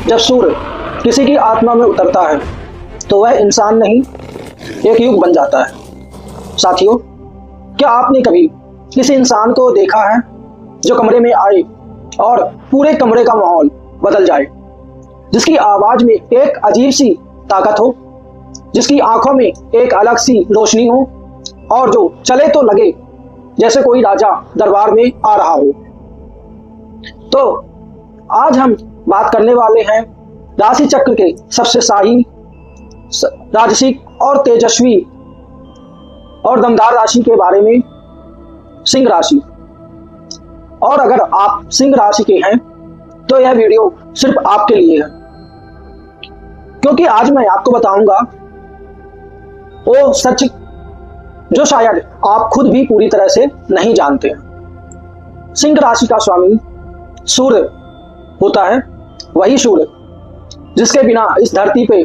जब सूर्य किसी की आत्मा में उतरता है तो वह इंसान नहीं एक युग बन जाता है। साथियों, क्या आपने कभी किसी इंसान को देखा है जो कमरे में आए और पूरे कमरे का माहौल बदल जाए, जिसकी आवाज में एक अजीब सी ताकत हो, जिसकी आंखों में एक अलग सी रोशनी हो और जो चले तो लगे जैसे कोई राजा दरबार में आ रहा हो? तो आज हम बात करने वाले हैं राशि चक्र के सबसे शाही, राजसिक और तेजस्वी और दमदार राशि के बारे में, सिंह राशि। और अगर आप सिंह राशि के हैं तो यह वीडियो सिर्फ आपके लिए है, क्योंकि आज मैं आपको बताऊंगा वो सच जो शायद आप खुद भी पूरी तरह से नहीं जानते। सिंह राशि का स्वामी सूर्य होता है, वही सूर्य जिसके बिना इस धरती पे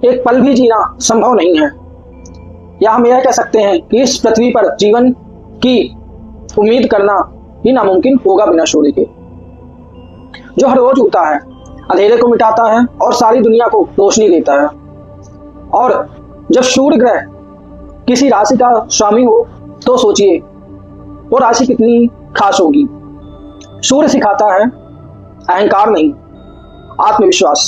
एक पल भी जीना संभव नहीं है, या हम यह कह सकते हैं कि इस पृथ्वी पर जीवन की उम्मीद करना ही नामुमकिन होगा बिना सूर्य के, जो हर रोज उगता है, अंधेरे को मिटाता है और सारी दुनिया को रोशनी देता है। और जब सूर्य ग्रह किसी राशि का स्वामी हो तो सोचिए वो राशि कितनी खास होगी। सूर्य सिखाता है अहंकार नहीं, आत्मविश्वास।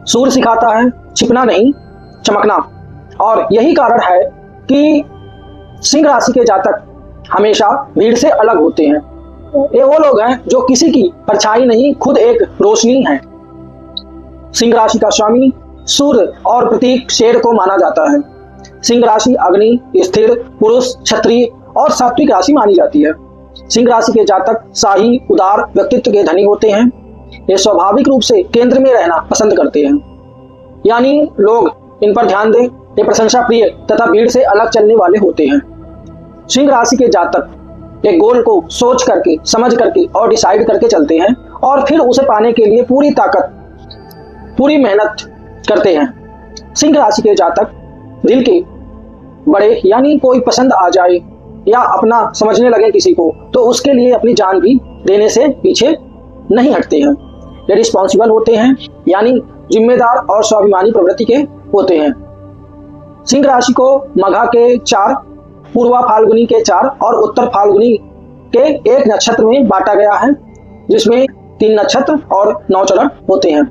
सूर्य सिखाता है छिपना नहीं, चमकना। और यही कारण है कि सिंह राशि के जातक हमेशा भीड़ से अलग होते हैं। ये वो लोग हैं जो किसी की परछाई नहीं, खुद एक रोशनी है। सिंह राशि का स्वामी सूर्य और प्रतीक शेर को माना जाता है। सिंह राशि अग्नि, स्थिर, पुरुष, क्षत्रिय और सात्विक राशि मानी जाती है। सिंह राशि के जातक शाही, उदार व्यक्तित्व के धनी होते हैं। ये स्वाभाविक रूप से केंद्र में रहना पसंद करते हैं, यानी लोग इन पर ध्यान दें। ये प्रशंसा प्रिय तथा भीड़ से अलग चलने वाले होते हैं। सिंह राशि के जातक एक गोल को सोच करके, समझ करके और डिसाइड करके चलते हैं और फिर उसे पाने के लिए पूरी ताकत, पूरी मेहनत करते हैं। सिंह राशि के जातक दिल के बड़े, यानी कोई पसंद आ जाए या अपना समझने लगे किसी को तो उसके लिए अपनी जान भी देने से पीछे नहीं हटते हैं। ये रिस्पॉन्सिबल होते हैं, यानी जिम्मेदार और स्वाभिमानी प्रवृत्ति के होते हैं। सिंह राशि को मघा के 4, पूर्वा फाल्गुनी के 4 और उत्तर फाल्गुनी के 1 नक्षत्र में बांटा गया है, जिसमें 3 नक्षत्र और 9 चरण होते हैं।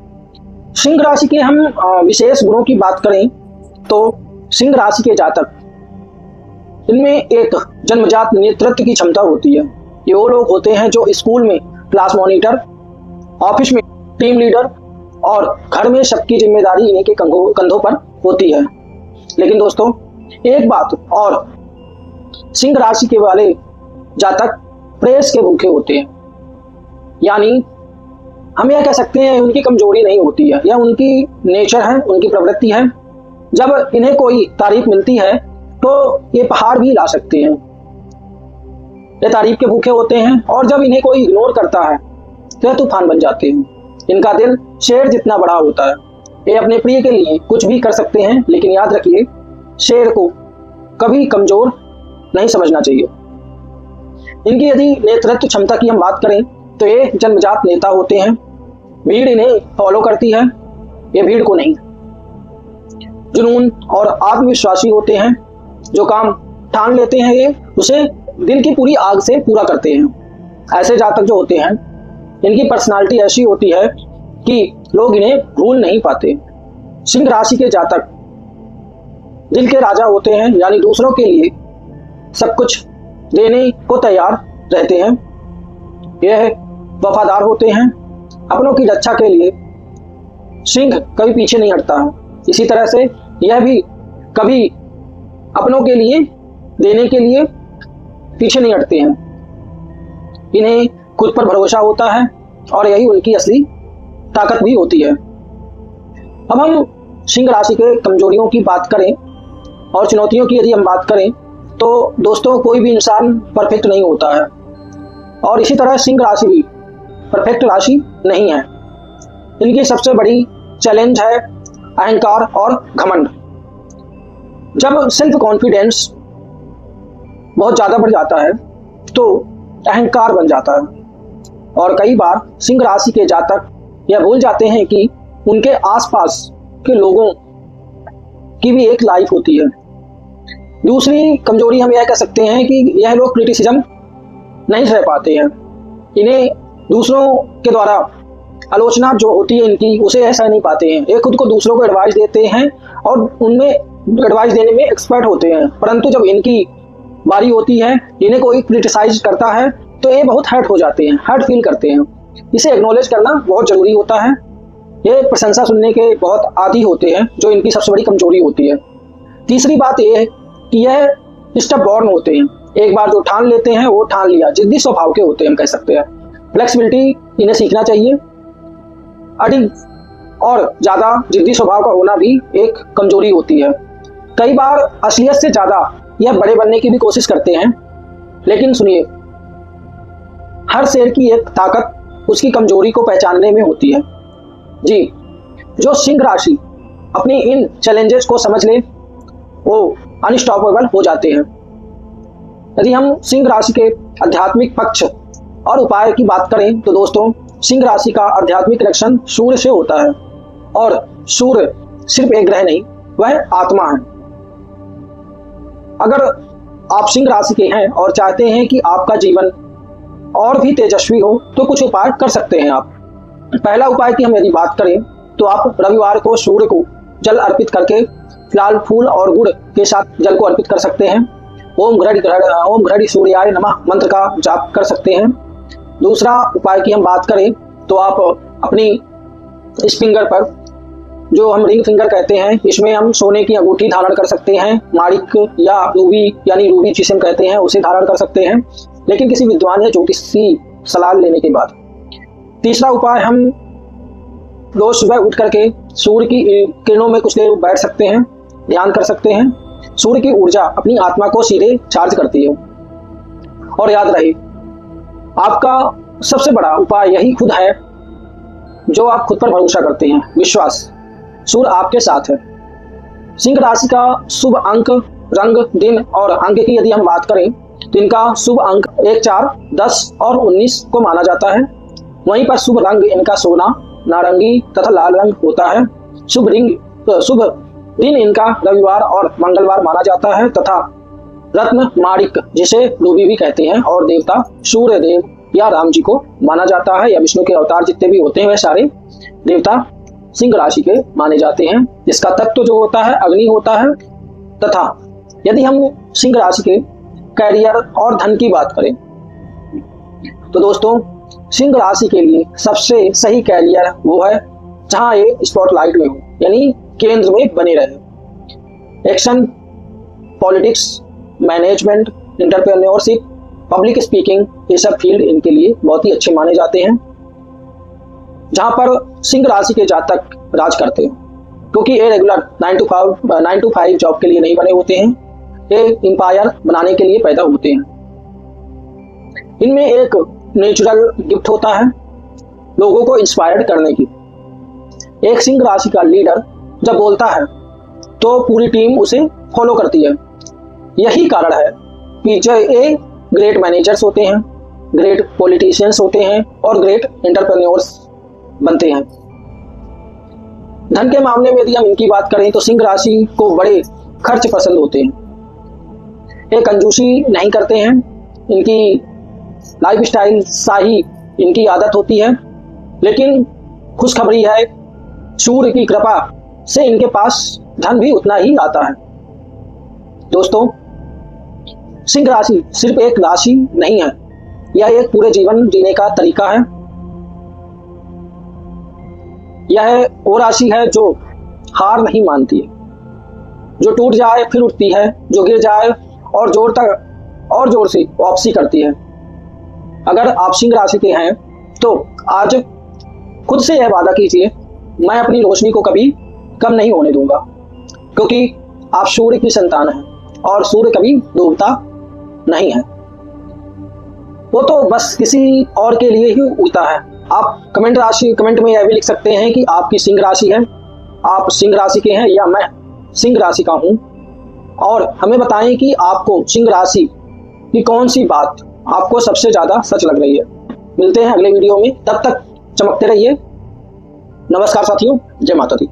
सिंह राशि के हम विशेष गुणों की बात करें तो सिंह राशि के जातक, इनमें एक जन्मजात नेतृत्व की क्षमता होती है। ये वो लोग होते हैं जो स्कूल में क्लास मॉनिटर, ऑफिस में टीम लीडर और घर में सबकी जिम्मेदारी इन्हीं के कंधों पर होती है। लेकिन दोस्तों, एक बात और, सिंह राशि के वाले जातक प्रेस के भूखे होते हैं, यानी हम यह कह सकते हैं उनकी कमजोरी नहीं होती है, यह उनकी नेचर है, उनकी प्रवृत्ति है। जब इन्हें कोई तारीफ मिलती है तो ये पहाड़ भी ला सकते हैं। ये तारीफ के भूखे होते हैं और जब इन्हें कोई इग्नोर करता है तो यह तूफान बन जाते हैं। इनका दिल शेर जितना बड़ा होता है। ये अपने प्रिय के लिए कुछ भी कर सकते हैं, लेकिन याद रखिए शेर को कभी कमजोर नहीं समझना चाहिए। इनकी यदि नेतृत्व क्षमता की हम बात करें तो ये जन्मजात नेता होते हैं। भीड़ इन्हें फॉलो करती है, ये भीड़ को नहीं। जुनून और आत्मविश्वासी होते हैं। जो काम ठान लेते हैं ये उसे दिल की पूरी आग से पूरा करते हैं। ऐसे जातक जो होते हैं, इनकी पर्सनालिटी ऐसी होती है कि लोग इन्हें भूल नहीं पाते। सिंह राशि के जातक दिल के राजा होते हैं, यानी दूसरों के लिए सब कुछ देने को तैयार रहते हैं। यह वफादार होते हैं। अपनों की रक्षा के लिए सिंह कभी पीछे नहीं हटता है। इसी तरह से यह भी कभी अपनों के लिए देने के लिए पीछे नहीं हटते हैं। इन्हें खुद पर भरोसा होता है और यही उनकी असली ताकत भी होती है। अब हम सिंह राशि के कमजोरियों की बात करें और चुनौतियों की यदि हम बात करें तो दोस्तों, कोई भी इंसान परफेक्ट नहीं होता है और इसी तरह सिंह राशि भी परफेक्ट राशि नहीं है। इनकी सबसे बड़ी चैलेंज है अहंकार और घमंड। जब सेल्फ कॉन्फिडेंस बहुत ज़्यादा बढ़ जाता है तो अहंकार बन जाता है और कई बार सिंह राशि के जातक यह भूल जाते हैं कि उनके आसपास के लोगों की भी एक लाइफ होती है। दूसरी कमजोरी हम यह कह सकते हैं कि यह लोग क्रिटिसिज्म नहीं सह पाते हैं। इन्हें दूसरों के द्वारा आलोचना जो होती है इनकी, उसे यह सह नहीं पाते हैं। ये खुद को दूसरों को एडवाइस देते हैं और उनमें एडवाइस देने में एक्सपर्ट होते हैं, परंतु जब इनकी बारी होती है, इन्हें कोई क्रिटिसाइज करता है तो ये बहुत हर्ट हो जाते हैं, हर्ट फील करते हैं। इसे एक्नॉलेज करना बहुत जरूरी होता है। ये प्रशंसा सुनने के बहुत आदी होते हैं, जो इनकी सबसे बड़ी कमजोरी होती है। तीसरी बात यह है कि यह स्टबबॉर्न होते हैं। एक बार जो ठान लेते हैं वो ठान लिया, जिद्दी स्वभाव के होते हैं, हम कह सकते हैं। फ्लेक्सिबिलिटी इन्हें सीखना चाहिए। अड़ी और ज्यादा जिद्दी स्वभाव का होना भी एक कमजोरी होती है। कई बार असलियत से ज्यादा यह बड़े बनने की भी कोशिश करते हैं, लेकिन सुनिए, हर शेर की एक ताकत उसकी कमजोरी को पहचानने में होती है। जी, जो सिंह राशि अपनी इन चैलेंजेस को समझ ले वो अनस्टॉपेबल हो जाते हैं। यदि हम सिंह राशि के आध्यात्मिक पक्ष और उपाय की बात करें तो दोस्तों, सिंह राशि का आध्यात्मिक कनेक्शन सूर्य से होता है, और सूर्य सिर्फ एक ग्रह नहीं, वह आत्मा है। अगर आप सिंह राशि के हैं और चाहते हैं कि आपका जीवन और भी तेजस्वी हो तो कुछ उपाय कर सकते हैं आप। पहला उपाय की हम यदि बात करें तो आप रविवार को सूर्य को जल अर्पित करके लाल फूल और गुड़ के साथ जल को अर्पित कर सकते हैं। ओम घृढ़ सूर्याय नमः मंत्र का जाप कर सकते हैं। दूसरा उपाय की हम बात करें तो आप अपनी इस फिंगर पर, जो हम रिंग फिंगर कहते हैं, इसमें हम सोने की अंगूठी धारण कर सकते हैं। माणिक या रूबी, यानी रूबी जिसे हम कहते हैं, उसे धारण कर सकते हैं, लेकिन किसी विद्वान या ज्योतिषी सलाह लेने के बाद। तीसरा उपाय, हम रोज सुबह उठ करके सूर्य की किरणों में कुछ देर बैठ सकते हैं, ध्यान कर सकते हैं। सूर्य की ऊर्जा अपनी आत्मा को सीधे चार्ज करती है। और याद रहे, आपका सबसे बड़ा उपाय यही खुद है जो आप खुद पर भरोसा करते हैं, विश्वास। सूर्य आपके साथ है। सिंह राशि का शुभ अंक, रंग, दिन और अंक की यदि हम बात करें तो इनका शुभ अंक 1, 4, 10 और 19 को माना जाता है। वहीं पर शुभ रंग इनका सोना, नारंगी तथा लाल रंग होता है। शुभ दिन इनका रविवार और मंगलवार माना जाता है, तथा रत्न माणिक जिसे रूबी भी कहते हैं, और देवता सूर्य देव या राम जी को माना जाता है, या विष्णु के अवतार जितने भी होते हैं वह सारे देवता सिंह राशि के माने जाते हैं। इसका तत्व जो होता है अग्नि होता है। तथा यदि हम सिंह राशि के कैरियर और धन की बात करें तो दोस्तों, सिंह राशि के लिए सबसे सही कैरियर वो है जहां ये स्पॉटलाइट में हो, यानी केंद्र में बने रहे। Action, politics, management, entrepreneurship, public speaking, ये सब फील्ड इनके लिए बहुत ही अच्छे माने जाते हैं, जहां पर सिंह राशि के जातक राज करते हैं, क्योंकि ये रेगुलर 9 to 5 जॉब के लिए नहीं बने होते हैं, ये एम्पायर बनाने के लिए पैदा होते हैं। इनमें एक नेचुरल गिफ्ट होता है लोगों को इंस्पायर्ड करने की। एक सिंह राशि का लीडर जब बोलता है तो पूरी टीम उसे फॉलो करती है। यही कारण है कि जो ये ग्रेट मैनेजर्स होते हैं, ग्रेट पॉलिटिशियंस होते हैं और ग्रेट एंटरप्रेन्योर्स बनते हैं। धन के मामले में यदि हम इनकी बात करें तो सिंह राशि को बड़े खर्च पसंद होते हैं। ये कंजूसी नहीं करते हैं, इनकी लाइफस्टाइल शाही इनकी आदत होती है। लेकिन खुशखबरी है, सूर्य की कृपा से इनके पास धन भी उतना ही आता है। दोस्तों, सिंह राशि सिर्फ एक राशि नहीं है, यह एक पूरे जीवन जीने का तरीका है। यह वो राशि है जो हार नहीं मानती है, जो टूट जाए फिर उठती है, जो गिर जाए और जोर से वापसी करती है। अगर आप सिंह राशि के हैं तो आज खुद से यह वादा कीजिए, मैं अपनी रोशनी को कभी कम नहीं होने दूंगा, क्योंकि आप सूर्य की संतान हैं और सूर्य कभी डूबता नहीं है। वो तो बस किसी और के लिए ही उगता है। आप कमेंट में यह भी लिख सकते हैं कि आपकी सिंह राशि है, आप सिंह राशि के हैं या मैं सिंह राशि का हूं, और हमें बताएं कि आपको सिंह राशि की कौन सी बात आपको सबसे ज्यादा सच लग रही है। मिलते हैं अगले वीडियो में, तब तक चमकते रहिए। नमस्कार साथियों, जय माता दी।